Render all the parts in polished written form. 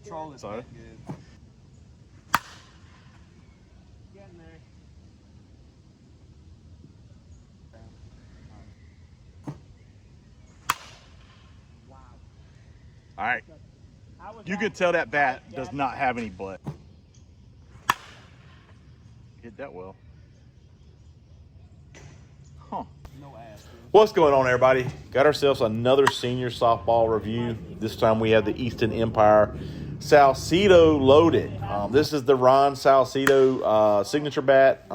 control is Sorry. good. Getting there. Wow. All right. You could tell that bat does not have any butt. Hit that well. Huh. No ass, dude. What's going on, everybody? Got ourselves another senior softball review. This time we have the Easton Empire Salcedo loaded. This is the Ron Salcedo signature bat.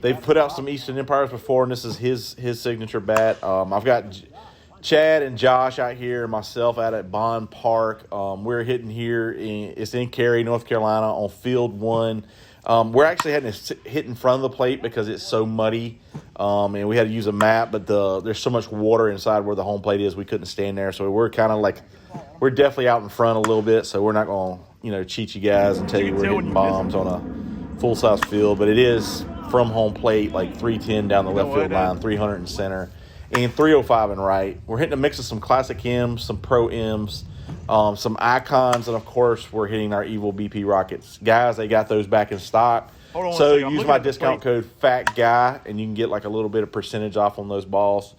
They've put out some Easton Empires before, and this is his signature bat. I've got Chad and Josh out here, and myself out at Bond Park. We're hitting here. It's in Cary, North Carolina, on field 1. We're actually hit in front of the plate because it's so muddy, and we had to use a map. But there's so much water inside where the home plate is, we couldn't stand there. So we're kind of like, we're definitely out in front a little bit. So we're not going to cheat you guys and tell you we're hitting bombs on a full size field. But it is from home plate, like 310 down the left field line, 300 in center, and 305 in right. We're hitting a mix of some classic M's, some pro M's, some icons, and of course we're hitting our evil BP rockets. Guys, they got those back in stock. So use my discount code FATGUY and you can get like a little bit of percentage off on those balls.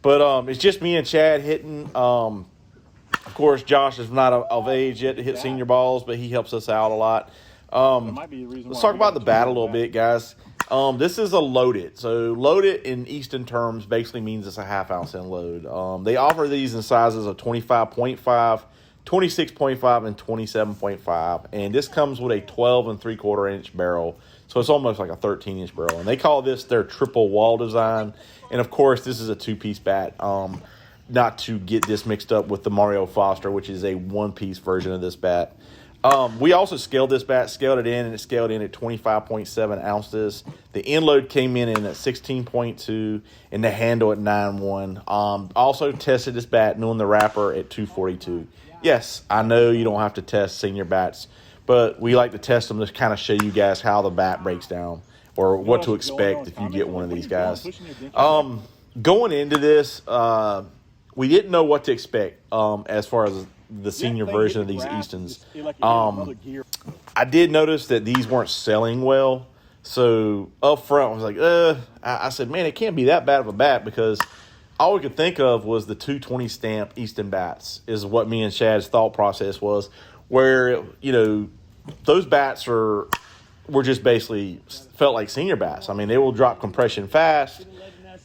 But it's just me and Chad hitting. Of course, Josh is not of age yet to hit senior balls, but he helps us out a lot. Let's talk about the bat a little bit, guys. This is a loaded. So loaded in Easton terms basically means it's a half ounce in load. They offer these in sizes of 25.5, 26.5, and 27.5. And this comes with a 12 3/4 inch barrel. So it's almost like a 13-inch barrel. And they call this their triple wall design. And of course, this is a 2-piece bat. Not to get this mixed up with the Mario Foster, which is a 1-piece version of this bat. We also scaled this bat, scaled it in, and it scaled in at 25.7 ounces. The end load came in at 16.2, and the handle at 9.1. Also tested this bat, knowing the wrapper at 242. Yes, I know you don't have to test senior bats, but we like to test them to kind of show you guys how the bat breaks down or what to expect if you get one of these guys. Going into this, we didn't know what to expect as far as the senior version of these Eastons. I did notice that these weren't selling well. So up front, I was like, I said, man, it can't be that bad of a bat because all we could think of was the 220 stamp Easton bats is what me and Chad's thought process was, where, those bats were just basically felt like senior bats. I mean, they will drop compression fast.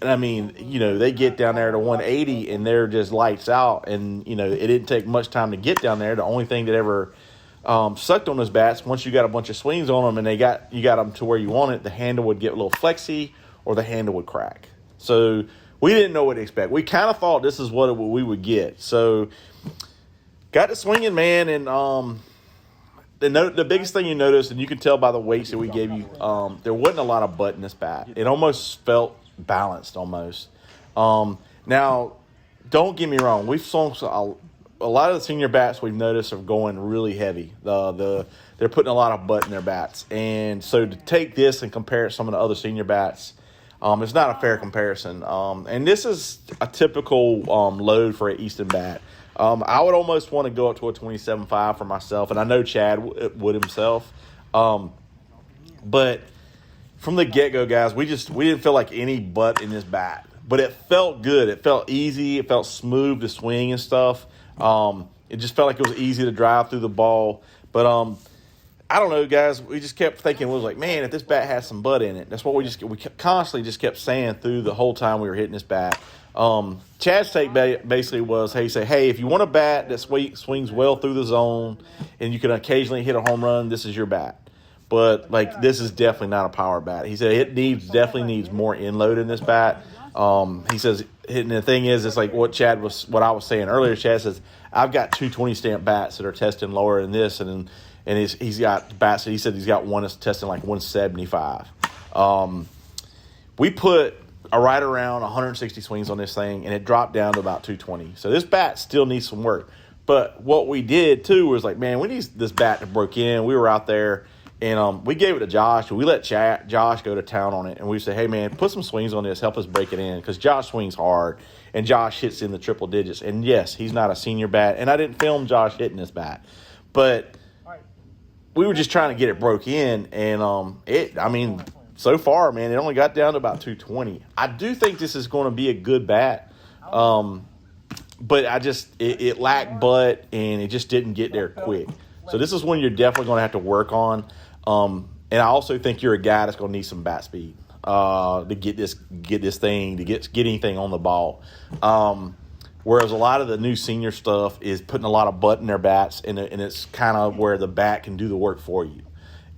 And I mean, they get down there to 180 and they're just lights out. And, it didn't take much time to get down there. The only thing that ever sucked on those bats, once you got a bunch of swings on them and you got them to where you want it, the handle would get a little flexy or the handle would crack. So we didn't know what to expect. We kind of thought this is what we would get. So got to swinging, man. And the biggest thing you notice, and you can tell by the weights that we gave you, there wasn't a lot of butt in this bat. It almost felt balanced almost. Now, don't get me wrong. We've swung a lot of the senior bats we've noticed are going really heavy. They're putting a lot of butt in their bats. And so to take this and compare it to some of the other senior bats, it's not a fair comparison. And this is a typical load for an Easton bat. I would almost want to go up to a 27.5 for myself, and I know Chad would himself. But from the get-go, guys, we didn't feel like any butt in this bat. But it felt good. It felt easy. It felt smooth to swing and stuff. It just felt like it was easy to drive through the ball. But I don't know, guys. We just kept thinking, we was like, man, if this bat has some butt in it. That's what we constantly just kept saying through the whole time we were hitting this bat. Chad's take basically was, hey, if you want a bat that swings well through the zone and you can occasionally hit a home run, this is your bat. But, this is definitely not a power bat. He said it definitely needs more inload in this bat. He says, and the thing is, it's like what I was saying earlier. Chad says, I've got 220 stamp bats that are testing lower than this, and he's got bats that he said he's got one that's testing like 175. We put right around 160 swings on this thing, and it dropped down to about 220. So this bat still needs some work. But what we did, too, was like, man, we need this bat to break in. We were out there. And we gave it to Josh. We let Josh go to town on it. And we said, hey, man, put some swings on this. Help us break it in. Because Josh swings hard. And Josh hits in the triple digits. And, yes, he's not a senior bat. And I didn't film Josh hitting this bat. But we were just trying to get it broke in, and so far, man, it only got down to about 220. I do think this is going to be a good bat, but it lacked butt, and it just didn't get there quick. So this is one you're definitely going to have to work on. And I also think you're a guy that's going to need some bat speed to get this thing, to get anything on the ball. Whereas a lot of the new senior stuff is putting a lot of butt in their bats, and it's kind of where the bat can do the work for you.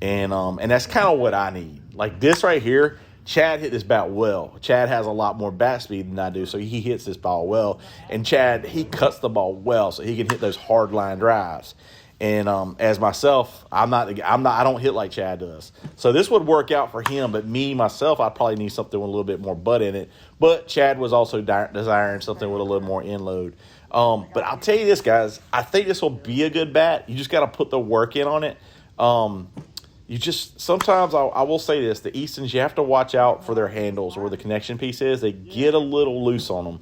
And that's kind of what I need. Like this right here, Chad hit this bat well. Chad has a lot more bat speed than I do, so he hits this ball well. And Chad, he cuts the ball well, so he can hit those hard line drives. And as myself, I don't hit like Chad does. So this would work out for him, but myself, I probably need something with a little bit more butt in it. But Chad was also desiring something with a little more inload. But I'll tell you this, guys, I think this will be a good bat. You just got to put the work in on it. Sometimes I will say this, the Eastons, you have to watch out for their handles or where the connection piece is. They get a little loose on them.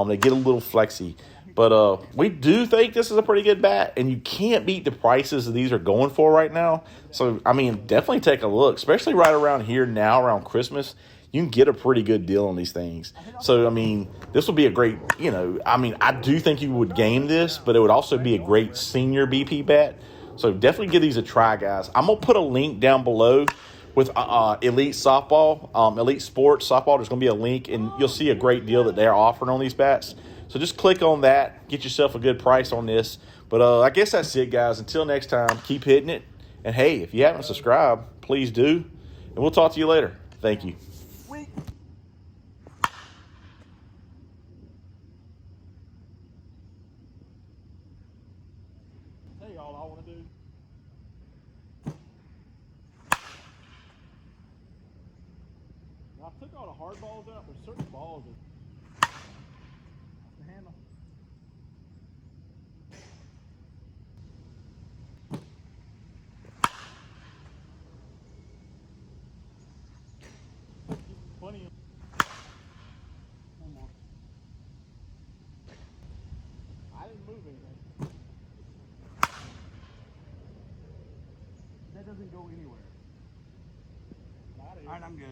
They get a little flexy. But we do think this is a pretty good bat, and you can't beat the prices that these are going for right now. So, I mean, definitely take a look, especially right around here now, around Christmas. You can get a pretty good deal on these things. So, I mean, this will be a great, I do think you would game this, but it would also be a great senior BP bat. So, definitely give these a try, guys. I'm going to put a link down below with Elite Softball, Elite Sports Softball. There's going to be a link, and you'll see a great deal that they're offering on these bats. So just click on that, get yourself a good price on this. But I guess that's it, guys. Until next time, keep hitting it. And, hey, if you haven't subscribed, please do. And we'll talk to you later. Thank you. Tell you all I want to do. I took all the hard balls out. There's certain balls that the handle. Plenty of. One more. I didn't move anything. That doesn't go anywhere. All right, I'm good.